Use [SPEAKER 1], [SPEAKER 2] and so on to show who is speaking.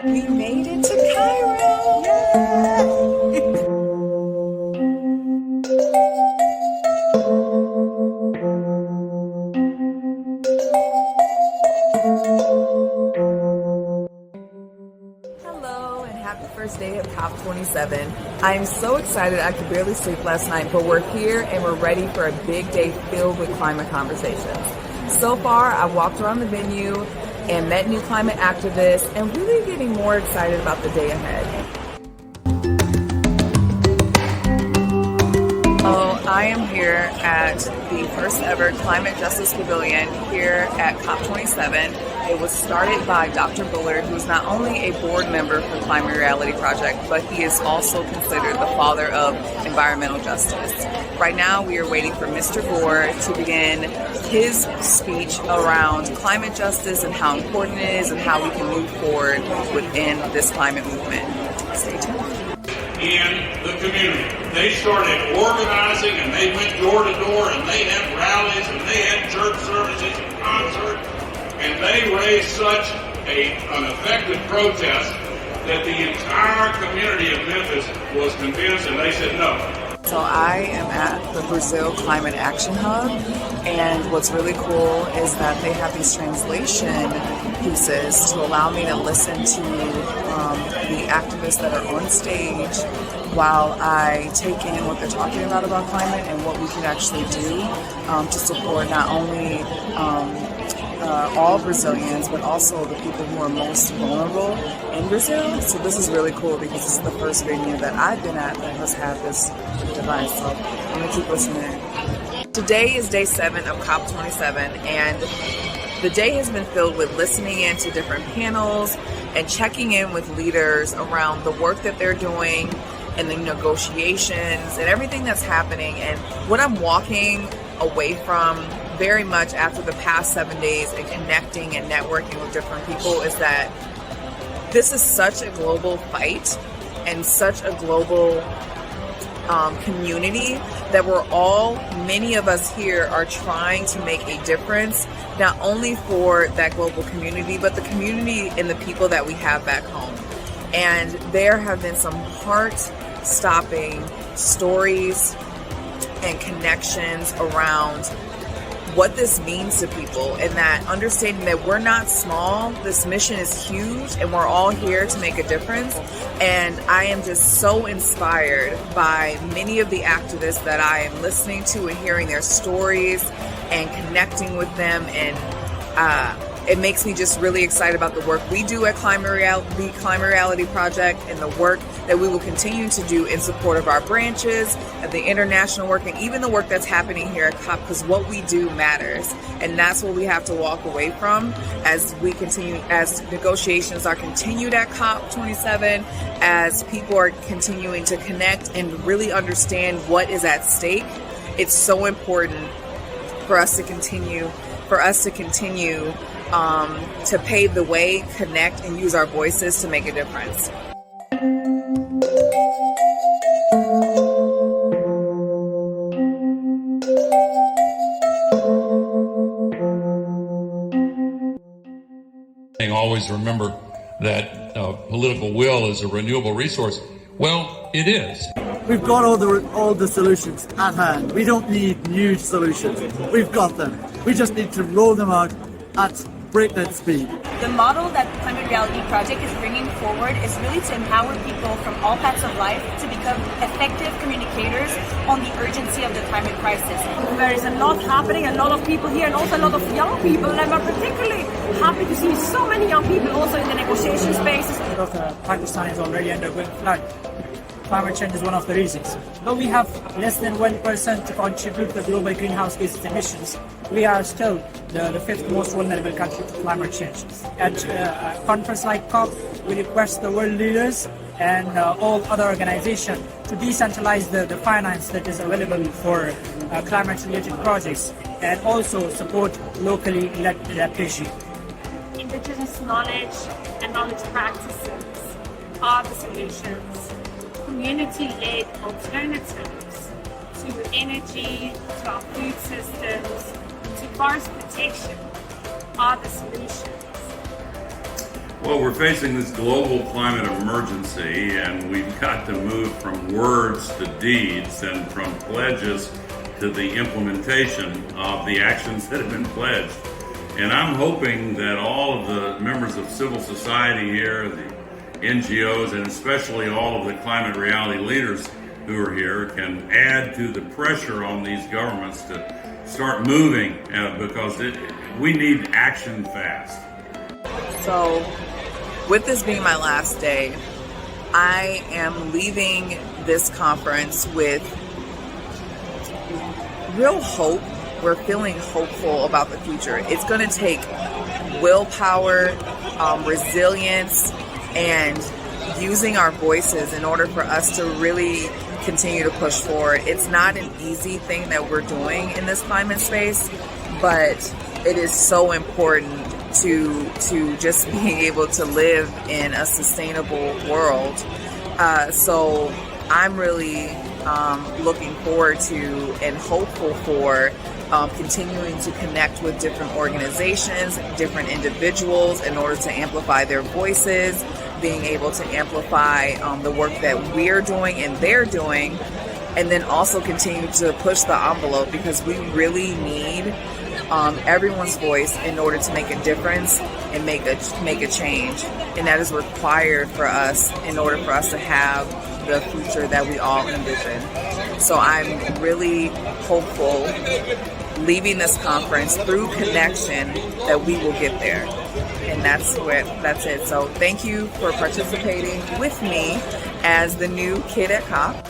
[SPEAKER 1] We made it to Cairo! Yay! Hello and happy first day of COP27. I am so excited I could barely sleep last night, but we're here and we're ready for a big day filled with climate conversations. So far, I've walked around the venue and met new climate activists and really getting more excited about the day ahead. I am here at the first ever Climate Justice Pavilion here at COP27. It was started by Dr. Bullard, who's not only a board member for Climate Reality Project, but he is also considered the father of environmental justice. Right now, we are waiting for Mr. Gore to begin his speech around climate justice and how important it is and how we can move forward within this climate movement. Stay tuned.
[SPEAKER 2] In the community. They started organizing and they went door to door and they had rallies and they had church services and concerts and they raised such an effective protest that the entire community of Memphis was convinced and they said no.
[SPEAKER 1] So I am at the Brazil Climate Action Hub, and what's really cool is that they have these translation pieces to allow me to listen to the activists that are on stage while I take in what they're talking about climate and what we can actually do to support not only all Brazilians, but also the people who are most vulnerable in Brazil. So this is really cool because this is the first venue that I've been at that has had this device. So I'm gonna keep listening. Today is day 7 of COP27, and the day has been filled with listening into different panels and checking in with leaders around the work that they're doing and the negotiations and everything that's happening. And what I'm walking away from very much after the past 7 days and connecting and networking with different people is that this is such a global fight and such a global community that many of us here are trying to make a difference, not only for that global community, but the community and the people that we have back home. And there have been some heart-stopping stories and connections around what this means to people, and that understanding that we're not small, this mission is huge, and we're all here to make a difference. And I am just so inspired by many of the activists that I am listening to and hearing their stories and connecting with them, and it makes me just really excited about the work we do at the Climate Reality Project and the work that we will continue to do in support of our branches, of the international work, and even the work that's happening here at COP, because what we do matters. And that's what we have to walk away from as we continue, as negotiations are continued at COP27, as people are continuing to connect and really understand what is at stake. It's so important for us to continue to pave the way, connect, and use our voices to make a difference.
[SPEAKER 3] Always remember that political will is a renewable resource. Well, it is.
[SPEAKER 4] We've got all the solutions at hand. We don't need new solutions. We've got them. We just need to roll them out at breakneck speed.
[SPEAKER 5] The model that the Climate Reality Project is bringing forward is really to empower people from all paths of life to become effective communicators on the urgency of the climate crisis.
[SPEAKER 6] There is a lot happening, a lot of people here, and also a lot of young people, and I'm particularly happy to see so many young people also in the negotiation spaces.
[SPEAKER 7] A lot of Pakistan is already undergoing flood. Climate change is one of the reasons. Though we have less than 1% to contribute to global greenhouse gas emissions, we are still the 5th most vulnerable country to climate change. At a conference like COP, we request the world leaders and all other organizations to decentralize the finance that is available for climate-related projects and also support locally led adaptation.
[SPEAKER 6] Indigenous knowledge and knowledge practices are the solutions. Community-led alternatives to energy, to our food systems, to forest protection are the solutions.
[SPEAKER 8] Well, we're facing this global climate emergency, and we've got to move from words to deeds and from pledges to the implementation of the actions that have been pledged. And I'm hoping that all of the members of civil society here, the NGOs, and especially all of the climate reality leaders who are here can add to the pressure on these governments to start moving because we need action fast.
[SPEAKER 1] So, with this being my last day, I am leaving this conference with real hope. We're feeling hopeful about the future. It's going to take willpower, resilience, and using our voices in order for us to really continue to push forward. It's not an easy thing that we're doing in this climate space, but it is so important to just being able to live in a sustainable world. So I'm really looking forward to and hopeful for continuing to connect with different organizations, different individuals in order to amplify their voices, being able to amplify the work that we're doing and they're doing, and then also continue to push the envelope because we really need everyone's voice in order to make a difference and make a change. And that is required for us in order for us to have the future that we all envision. So I'm really hopeful leaving this conference through connection that we will get there. And that's it. So thank you for participating with me as the new kid at COP.